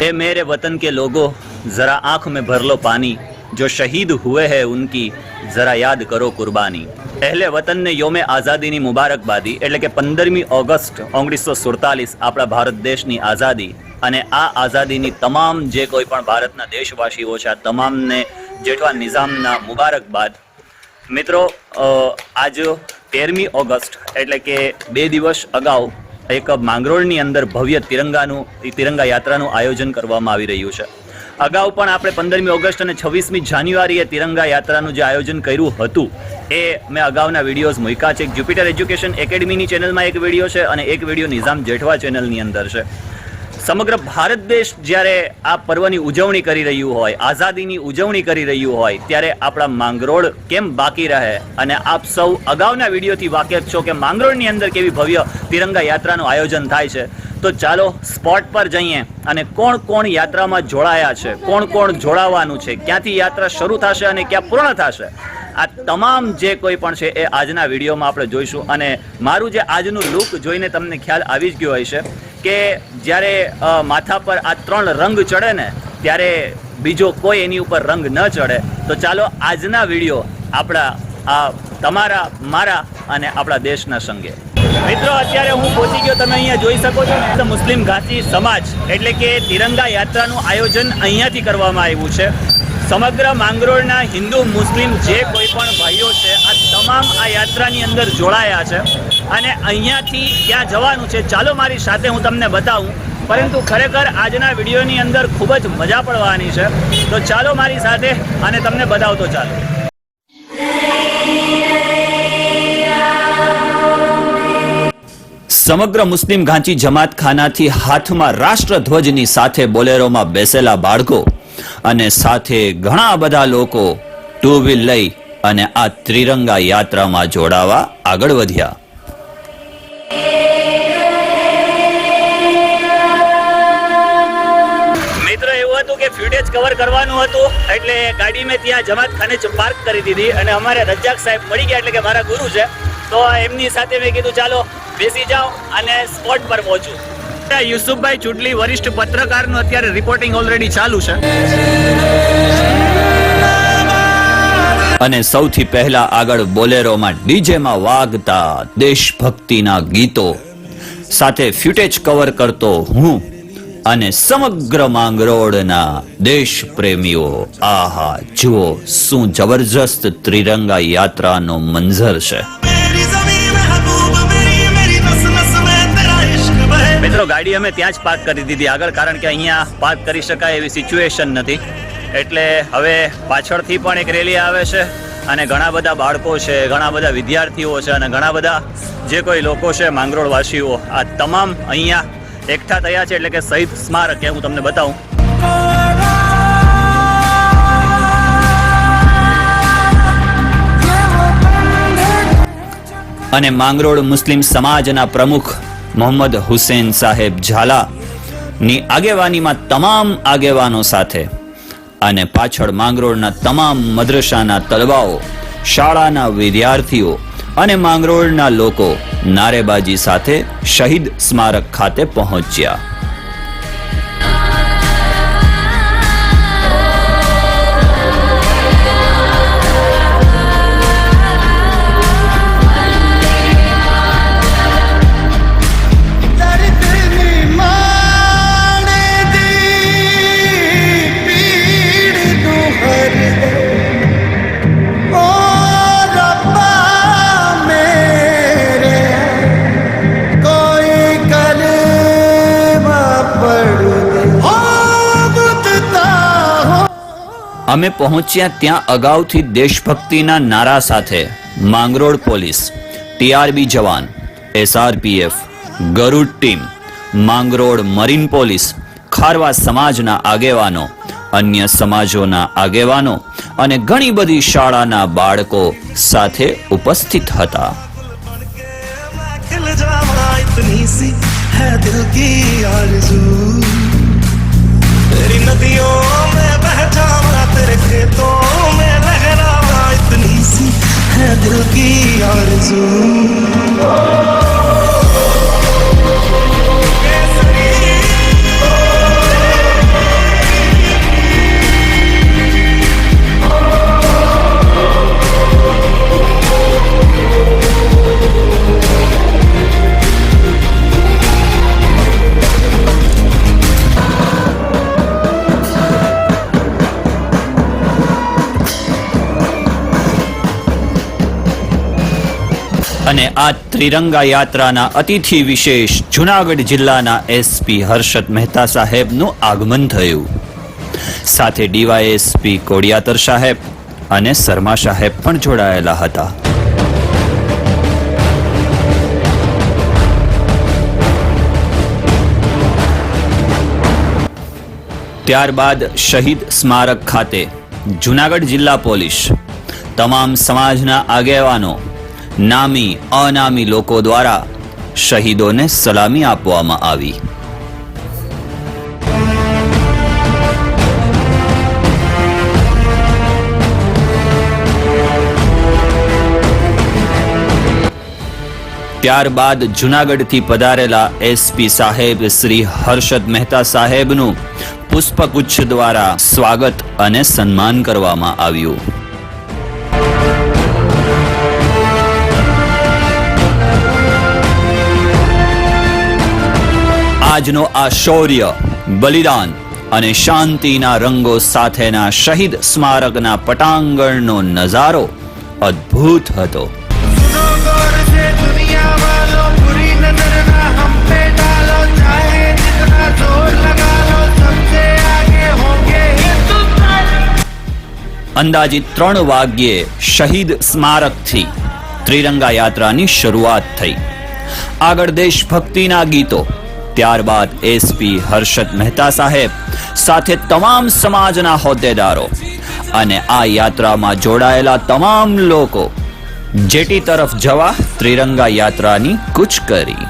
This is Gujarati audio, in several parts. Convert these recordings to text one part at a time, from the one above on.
ए मेरे वतन के लोगों, जरा आंख में भर लो पानी, जो शहीद हुए हैं उनकी जरा યાદ કરો કુરબાની. પહેલે વતનને યોમે આઝાદીની મુબારકબાદી, એટલે કે 15મી ઓગસ્ટ 1947 આપણા ભારત દેશની આઝાદી. અને આ આઝાદીની તમામ જે કોઈ પણ ભારતના દેશવાસીઓ છે, આ તમામને જેઠવા નિઝામના મુબારકબાદ. મિત્રો, આજ 13મી ઓગસ્ટ એટલે કે 2 દિવસ અગાઉ એક માંગરોળની અંદર ભવ્ય તિરંગા યાત્રાનું આયોજન કરવામાં આવી રહ્યું છે. અગાઉ પણ આપણે 15મી ઓગસ્ટ અને 26મી જાન્યુઆરીએ તિરંગા યાત્રાનું જે આયોજન કર્યું હતું એ મેં અગાઉના વિડીયોઝ મૂક્યા છે. જ્યુપિટર એજ્યુકેશન એકેડમીની ચેનલમાં એક વિડીયો છે અને એક વિડીયો નિઝામ જેઠવા ચેનલની અંદર છે. સમગ્ર ભારત દેશ જ્યારે આ પર્વની ઉજવણી કરી રહ્યું હોય, આઝાદીની ઉજવણી કરી રહ્યું હોય, ત્યારે આપણા માંગરોળ કેમ બાકી રહે? અને આપ સૌ અગાઉના વિડીયોથી વાકેફ છો કે માંગરોળની અંદર કેવી ભવ્ય તિરંગા યાત્રાનું આયોજન થાય છે. તો ચાલો સ્પોટ પર જઈએ અને કોણ કોણ યાત્રામાં જોડાયા છે, કોણ કોણ જોડાવાનું છે, ક્યાંથી યાત્રા શરૂ થશે અને ક્યાં પૂર્ણ થશે, આ તમામ જે કોઈ પણ છે એ આજના વિડીયોમાં આપણે જોઈશું. અને મારું જે આજનું લુક જોઈને તમને ખ્યાલ આવી જ ગયો હશે કે જ્યારે માથા પર આ 3 રંગ ચડે ને ત્યારે બીજો કોઈ એની ઉપર રંગ ન ચડે. તો ચાલો આજના વિડીયો આપણા આ તમારા, મારા અને આપણા દેશના સંગે. મિત્રો, અત્યારે હું પહોંચી ગયો, તમે અહીંયા જોઈ શકો છો ને, મુસ્લિમ ઘાંચી સમાજ એટલે કે તિરંગા યાત્રાનું આયોજન અહીંયાથી કરવામાં આવ્યું છે. સમગ્ર માંગરોળના હિન્દુ મુસ્લિમ જે કોઈ પણ ભાઈઓ છે આ તમામ આ યાત્રાની અંદર જોડાયા છે અને અહીંયાથી ક્યાં જવાનું છે ચાલો મારી સાથે હું તમને બતાવું. પરંતુ ખરેખર આજના વિડીયોની અંદર ખૂબ જ મજા પડવાની છે. તો ચાલો મારી સાથે અને તમને બતાવતો ચાલો. સમગ્ર મુસ્લિમ ઘાંચી જમાતખાનાથી હાથમાં રાષ્ટ્રધ્વજની સાથે બોલેરોમાં બેસેલા બાળકો અને સાથે ઘણા બધા લોકો ટુ વ્હીલ લઈ અને આ ત્રિરંગા યાત્રામાં જોડાવા આગળ વધ્યા. મિત્રો, એવું હતું કે ફ્યુટેજ કવર કરવાનું હતું એટલે ગાડી મેં ત્યાં જમાતખાને પાર્ક કરી દીધી અને અમારે રજાક સાહેબ મળી ગયા એટલે કે મારા ગુરુ છે. તો એમની સાથે મેં કીધું ચાલો બેસી જાઓ અને સ્પોટ પર પહોંચું. યુસુફભાઈ ચુડલી વરિષ્ઠ પત્રકારનું અત્યારે રિપોર્ટિંગ ઓલરેડી ચાલુ છે. અને સૌથી પહેલા આગળ બોલેરોમાં ડીજેમાં વાગતા દેશભક્તિના ગીતો સાથે ફ્યુટેજ કવર કરતો હું અને સમગ્ર માંગરોળના દેશ પ્રેમીઓ. આહા, જુઓ શું જબરજસ્ત ત્રિરંગા યાત્રાનો મંઝર છે. મિત્રો, ગાડી અમે ત્યાં જ પાર્ક કરી દીધી આગળ, કારણ કે અહીંયા પાર્ક કરી શકાય એવી સિચ્યુએશન નથી. એટલે હવે પાછળથી પણ એક રેલી આવે છે અને ઘણા બધા બાળકો છે, ઘણા બધા વિદ્યાર્થીઓ છે અને ઘણા બધા જે કોઈ લોકો છે માંગરોળવાસીઓ, આ તમામ અહીંયા એકઠા થયા છે. એટલે કે શહીદ સ્મારક હું તમને બતાવું. અને માંગરોળ મુસ્લિમ સમાજના પ્રમુખ મોહમ્મદ હુસેન સાહેબ ઝાલાની આગેવાનીમાં તમામ આગેવાનો સાથે અને પાછળ માંગરોળના તમામ મદ્રસાના તલવાઓ, શાળાના વિદ્યાર્થીઓ અને માંગરોળના લોકો નારેબાજી સાથે શહીદ સ્મારક ખાતે પહોંચ્યા. અમે પહોંચ્યા ત્યાં અગાઉથી દેશભક્તિના નારા સાથે માંગરોળ પોલીસ, ટીઆરબી જવાન, એસઆરપીએફ, ગરુડ ટીમ, માંગરોળ મરીન પોલીસ, ખારવા સમાજના આગેવાનો, અન્ય સમાજોના આગેવાનો અને ઘણી બધી શાળાના બાળકો સાથે ઉપસ્થિત હતા. तेरे खेतों में लहराना इतनी सी है दिल की आरज़ू. અને આ ત્રિરંગા યાત્રાના અતિથિ વિશેષ જુનાગઢ જિલ્લાના એસપી હર્ષદ મહેતા સાહેબનું આગમન થયું. સાથે ડીવાયએસપી કોડિયાતર સાહેબ અને શર્મા સાહેબ પણ જોડાયેલા હતા. ત્યારબાદ શહીદ સ્મારક ખાતે જુનાગઢ જિલ્લા પોલીસ, તમામ સમાજના આગેવાનો, નામી અનામી લોકો દ્વારા શહીદોને સલામી આપવામાં આવી. ત્યારબાદ જુનાગઢથી પધારેલા એસપી સાહેબ શ્રી હર્ષદ મહેતા સાહેબનું પુષ્પગુચ્છ દ્વારા સ્વાગત અને સન્માન કરવામાં આવ્યું. આજનો આ શૌર્ય, બલિદાન અને શાંતિના રંગો સાથેના શહીદ સ્મારકના પટાંગણનો નજારો અદ્ભુત હતો. અંદાજિત 3 વાગ્યે શહીદ સ્મારકથી ત્રિરંગા યાત્રાની શરૂઆત થઈ. આગળ દેશભક્તિના ગીતો, ત્યારબાદ એસપી હર્ષદ મહેતા સાહેબ સાથે તમામ સમાજના હોદ્દેદારો અને આ યાત્રામાં જોડાયેલા તમામ લોકો જેટી તરફ જવા ત્રિરંગા યાત્રાની કૂચ કરી.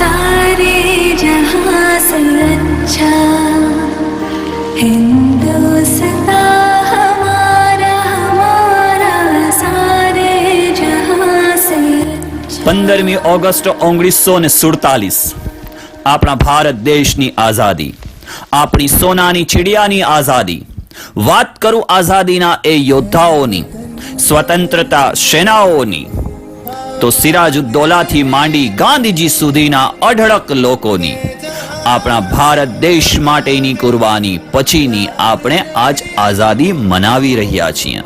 सारे जहां से अच्छा हिंदुस्तान हमारा हमारा सारे जहां से. 15મી ઓગસ્ટ 1947 આપણા ભારત દેશની આઝાદી, આપણી સોનાની ચીડિયાની આઝાદી. વાત કરું આઝાદીના એ યોદ્ધાઓની, સ્વતંત્રતા સેનાઓની, તો સિરાજુદ્દૌલાથી માંડી ગાંધીજી સુધીના અઢળક લોકોની, આપણા ભારત દેશ માટેની કુરબાની પછીની આપણે આજ આઝાદી મનાવી રહ્યા છીએ.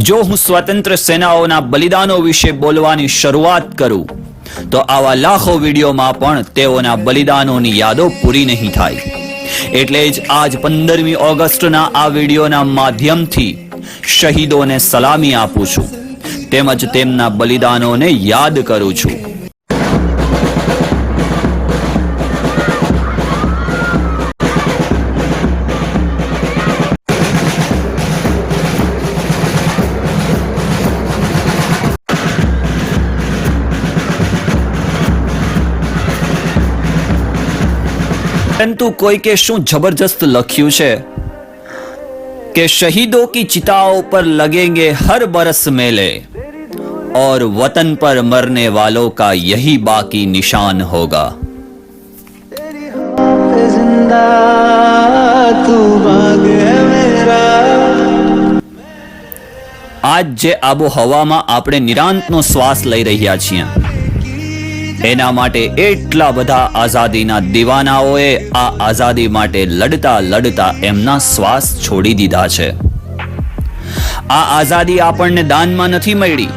જો હું સ્વતંત્ર સેનાઓના બલિદાનો વિશે બોલવાની શરૂઆત કરું તો આવા લાખો વિડીયોમાં પણ તેઓના બલિદાનોની યાદો પૂરી નહીં થાય. એટલે જ આજ 15મી ઓગસ્ટના આ વિડીયોના માધ્યમથી શહીદોને સલામી આપું છું, તેમજ તેમના બલિદાનોને યાદ કરું છું. परंतु कोई के शू जबरदस्त लख्यू है कि शहीदों की चिताओं पर लगेंगे हर बरस मेले और वतन पर मरने वालों का यही बाकी निशान होगा. आज जे આબોહવામાં આપણે નિરાંતનો શ્વાસ લઈ રહ્યા છીએ, એના માટે એટલા બધા આઝાદીના દીવાનાઓએ આ આઝાદી માટે લડતા લડતા એમના શ્વાસ છોડી દીધા છે. આ આઝાદી આપણને દાનમાં નથી મળી,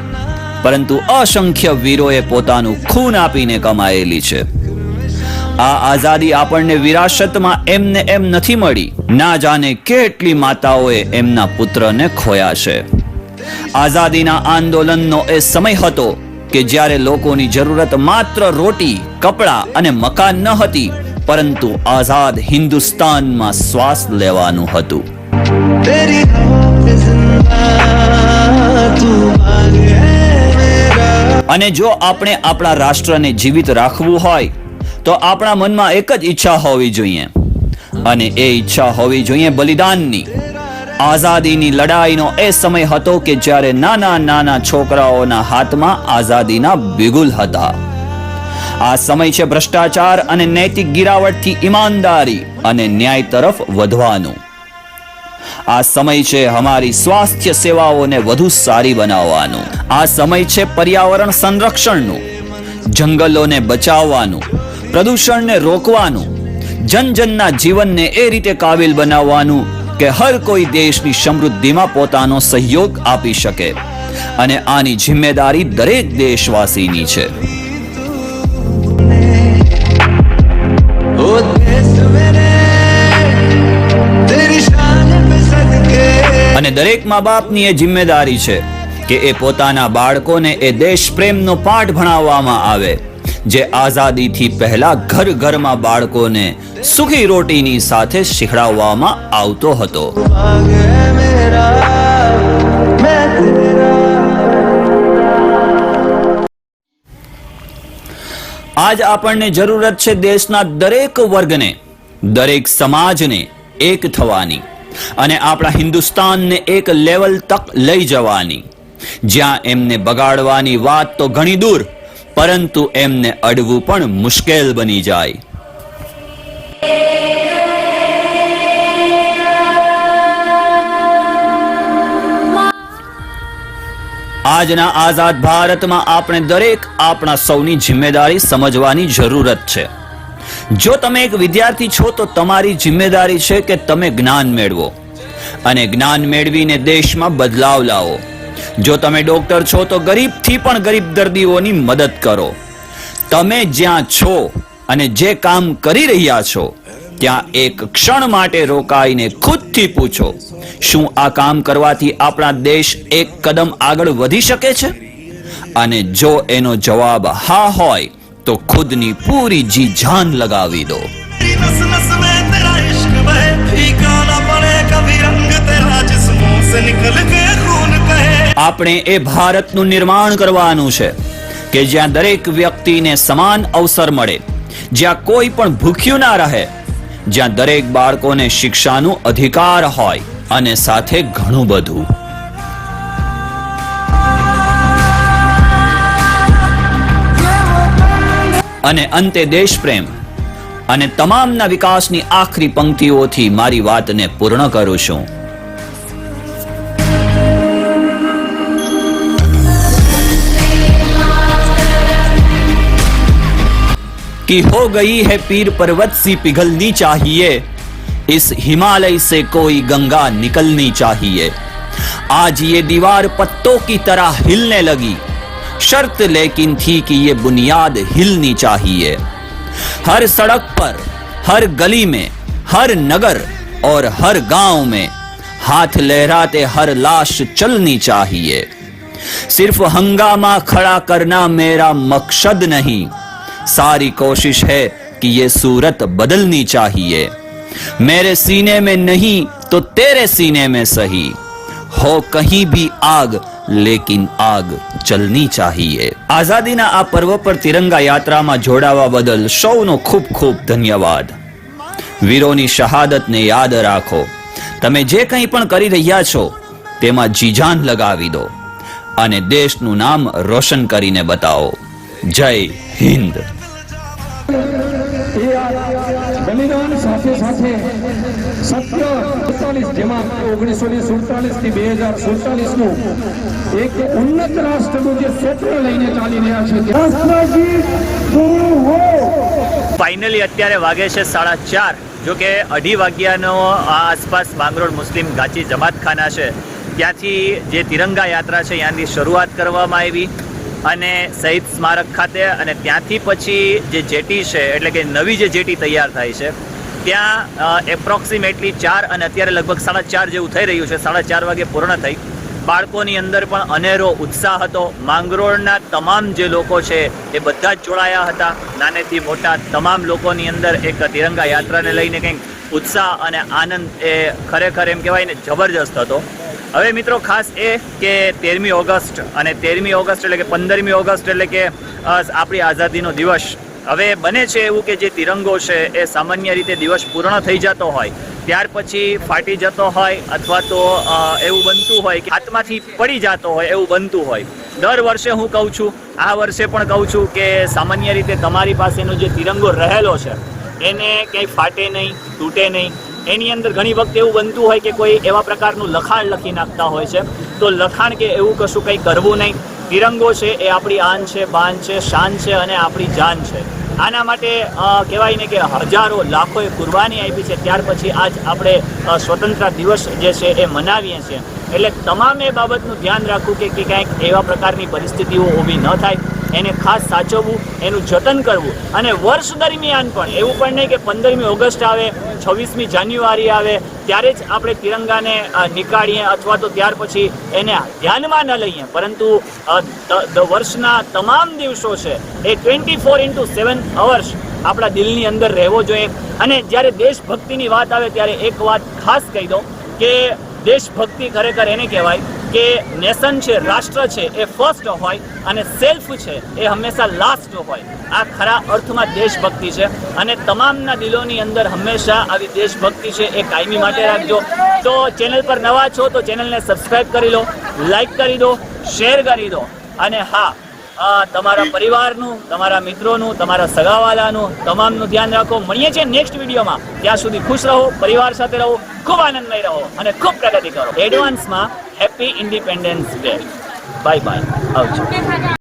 પરંતુ અસંખ્ય વીરોએ પોતાનું ખૂન આપીને કમાયેલી છે. આ આઝાદી આપણને વિરાસતમાં એમને એમ નથી મળી. ના જાણે કેટલી માતાઓએ એમના પુત્રને ખોયા છે. આઝાદીના આંદોલનનો એ સમય હતો કે જ્યારે લોકોની જરૂરત માત્ર રોટી, કપડા અને મકાન ન હતી, પરંતુ આઝાદ હિન્દુસ્તાનમાં શ્વાસ લેવાનું હતું. અને જો આપણે આપણા રાષ્ટ્રને જીવિત રાખવું હોય તો આપણા મનમાં એક જ ઈચ્છા હોવી જોઈએ, અને એ ઈચ્છા હોવી જોઈએ બલિદાનની. આઝાદીની લડાઈનો એ સમય હતો કે જ્યારે નાના નાના છોકરાઓના હાથમાં આઝાદીના બિગુલ હતા. આ સમય છે ભ્રષ્ટાચાર અને નૈતિક ગિરાવટથી ઈમાનદારી અને ન્યાય તરફ વધવાનું. આ સમય છે અમારી સ્વાસ્થ્ય સેવાઓને વધુ સારી બનાવવાનું. આ સમય છે પર્યાવરણ સંરક્ષણનું, જંગલોને બચાવવાનું, પ્રદૂષણને રોકવાનું, જનજનના જીવનને એ રીતે કાબિલ બનાવવાનું કે હર કોઈ દેશની સમૃદ્ધિમાં પોતાનો સહયોગ આપી શકે. અને આની જિમ્મેદારી દરેક દેશવાસીની છે. અને દરેક મા બાપની એ જિમ્મેદારી છે કે એ પોતાના બાળકોને એ દેશ પ્રેમનો પાઠ ભણાવવામાં આવે, જે આઝાદીથી પહેલા ઘર ઘરમાં બાળકોને સુખી રોટીની સાથે શીખડાવવામાં આવતો હતો. આજ આપણને જરૂરત છે દેશના દરેક વર્ગને, દરેક સમાજને એક થવાની અને આપણા હિન્દુસ્તાનને એક લેવલ તક લઈ જવાની, જ્યાં એમને બગાડવાની વાત તો ઘણી દૂર, પરંતુ એમને અડવું પણ મુશ્કેલ બની જાય. આજના આઝાદ ભારતમાં આપણે દરેક આપણા સૌની જિમ્મેદારી સમજવાની જરૂરત છે. જો તમે એક વિદ્યાર્થી છો તો તમારી જિમ્મેદારી છે કે તમે જ્ઞાન મેળવો અને જ્ઞાન મેળવીને દેશમાં બદલાવ લાવો. જો તમે ડોક્ટર છો તો ગરીબથી પણ ગરીબ દર્દીઓની મદદ કરો. તમે જ્યાં છો અને જે કામ કરી રહ્યા છો ત્યાં એક ક્ષણ માટે રોકાઈને ખુદથી પૂછો, શું આ કામ કરવાથી આપણા દેશ એક કદમ આગળ વધી શકે છે? અને જો એનો જવાબ હા હોય તો ખુદની પૂરી જી જાન લગાવી દો. આપણે એ ભારતનું નિર્માણ કરવાનું છે કે જ્યાં દરેક વ્યક્તિને સમાન અવસર મળે, જ્યાં કોઈ પણ ભૂખ્યું ના રહે, જ્યાં દરેક બાળકોને શિક્ષાનો અધિકાર હોય અને સાથે ઘણું બધું. અને અંતે દેશ પ્રેમ અને તમામના વિકાસની આખરી પંક્તિઓથી મારી વાતને પૂર્ણ કરું છું. कि हो गई है पीर पर्वत सी पिघलनी चाहिए, इस हिमालय से कोई गंगा निकलनी चाहिए. आज ये दीवार पत्तों की तरह हिलने लगी, शर्त लेकिन थी कि ये बुनियाद हिलनी चाहिए. हर सड़क पर, हर गली में, हर नगर और हर गांव में हाथ लहराते हर लाश चलनी चाहिए. सिर्फ हंगामा खड़ा करना मेरा मकसद नहीं, सारी कोशिश है कि ये सूरत बदलनी चाहिए. मेरे सीने में नहीं तो तेरे सीने में सही, हो कहीं भी आग लेकिन आग चलनी चाहिए. આઝાદીના આ પર્વ પર તિરંગા યાત્રામાં જોડાવા બદલ સૌનો ખૂબ ખૂબ ધન્યવાદ. વીરોની શહાદતને યાદ રાખો. તમે જે કંઈ પણ કરી રહ્યા છો તેમાં જીજાન લગાવી દો અને દેશનું નામ રોશન કરીને બતાવો. જય હિન્દ. બલિદાન સાથે સાથે સત્ય 47 જેમાં 1947 થી 2047 નું એક ઉન્નત રાષ્ટ્રનું જે ક્ષેત્ર લઈને ચાલી રહ્યા છે. ફાઇનલી અત્યારે વાગે છે 4:30. જો કે 2:30 વાગ્યાનો આસપાસ માંગરોળ મુસ્લિમ ગાચી જમાતખાના છે ત્યાંથી જે તિરંગા યાત્રા છે ત્યાંથી શરૂઆત કરવામાં આવી અને શહીદ સ્મારક ખાતે, અને ત્યાંથી પછી જે જેટી છે એટલે કે નવી જે જેટી તૈયાર થાય છે ત્યાં એપ્રોક્સિમેટલી 4 અને અત્યારે લગભગ 4:30 જેવું થઈ રહ્યું છે. 4:30 વાગે પૂર્ણ થઈ. બાળકોની અંદર પણ અનેરો ઉત્સાહ હતો. માંગરોળના તમામ જે લોકો છે એ બધા જ જોડાયા હતા. નાનેથી મોટા તમામ લોકોની અંદર એક તિરંગા યાત્રાને લઈને કંઈક ઉત્સાહ અને આનંદ એ ખરેખર એમ કહેવાય ને જબરજસ્ત હતો. હવે મિત્રો ખાસ એ કે 13મી ઓગસ્ટ અને 13મી ઓગસ્ટ એટલે કે 15મી ઓગસ્ટ એટલે કે આપણી આઝાદીનો દિવસ. હવે બને છે એવું કે જે તિરંગો છે એ સામાન્ય રીતે દિવસ પૂર્ણ થઈ જતો હોય ત્યાર પછી ફાટી જતો હોય અથવા તો એવું બનતું હોય કે હાથમાંથી પડી જતો હોય એવું બનતું હોય. દર વર્ષે હું કહું છું, આ વર્ષે પણ કહું છું કે સામાન્ય રીતે તમારી પાસેનો જે તિરંગો રહેલો છે એને ક્યાંય ફાટે નહીં, તૂટે નહીં. એની અંદર ઘણી વખત એવું બનતું હોય કે કોઈ એવા પ્રકારનું લખાણ લખી નાખતા હોય છે, તો લખાણ કે એવું કશું કંઈ કરવું નહીં. તિરંગો છે એ આપણી આન છે, બાન છે, શાન છે અને આપણી જાન છે. આના માટે કહેવાય ને કે હજારો લાખોએ કુરબાની આપી છે, ત્યાર પછી આજ આપણે સ્વતંત્રતા દિવસ જે છે એ મનાવીએ છીએ. એટલે તમામે બાબતનું ધ્યાન રાખવું કે ક્યાંક એવા પ્રકારની પરિસ્થિતિઓ ઊભી ન થાય, એને ખાસ સાચવવું, એનું જતન કરવું. અને વર્ષ દરમિયાન પણ એવું પણ નહીં કે 15મી ઓગસ્ટ આવે, 26મી જાન્યુઆરી આવે ત્યારે જ આપણે તિરંગાને નીકાળીએ અથવા તો ત્યાર પછી એને ધ્યાનમાં ન લઈએ, પરંતુ વર્ષના તમામ દિવસો છે એ 24/7 અવર્સ આપણા દિલની અંદર રહેવો જોઈએ. અને જ્યારે દેશભક્તિની વાત આવે ત્યારે એક વાત ખાસ કહી દો કે દેશભક્તિ ખરેખર એને કહેવાય કે નેશન છે, રાષ્ટ્ર છે એ ફર્સ્ટ હોય અને સેલ્ફ છે એ હંમેશા લાસ્ટ હોય. આ ખરા અર્થમાં દેશભક્તિ છે અને તમામના દિલોની અંદર હંમેશા આવી દેશભક્તિ છે એ કાયમી માટે રાખજો. તો ચેનલ પર નવા છો તો ચેનલને સબસ્ક્રાઇબ કરી લો, લાઈક કરી દો, શેર કરી દો. અને હા, તમારા પરિવારનું, તમારા મિત્રોનું, તમારા સગાવાલાનું તમામનું ધ્યાન રાખો. મળીએ છીએ નેક્સ્ટ વિડીયોમાં. ત્યાં સુધી ખુશ રહો, પરિવાર સાથે રહો, ખૂબ આનંદમય રહો અને ખૂબ પ્રગતિ કરો. એડવાન્સમાં happy independence day. Bye bye, આવજો.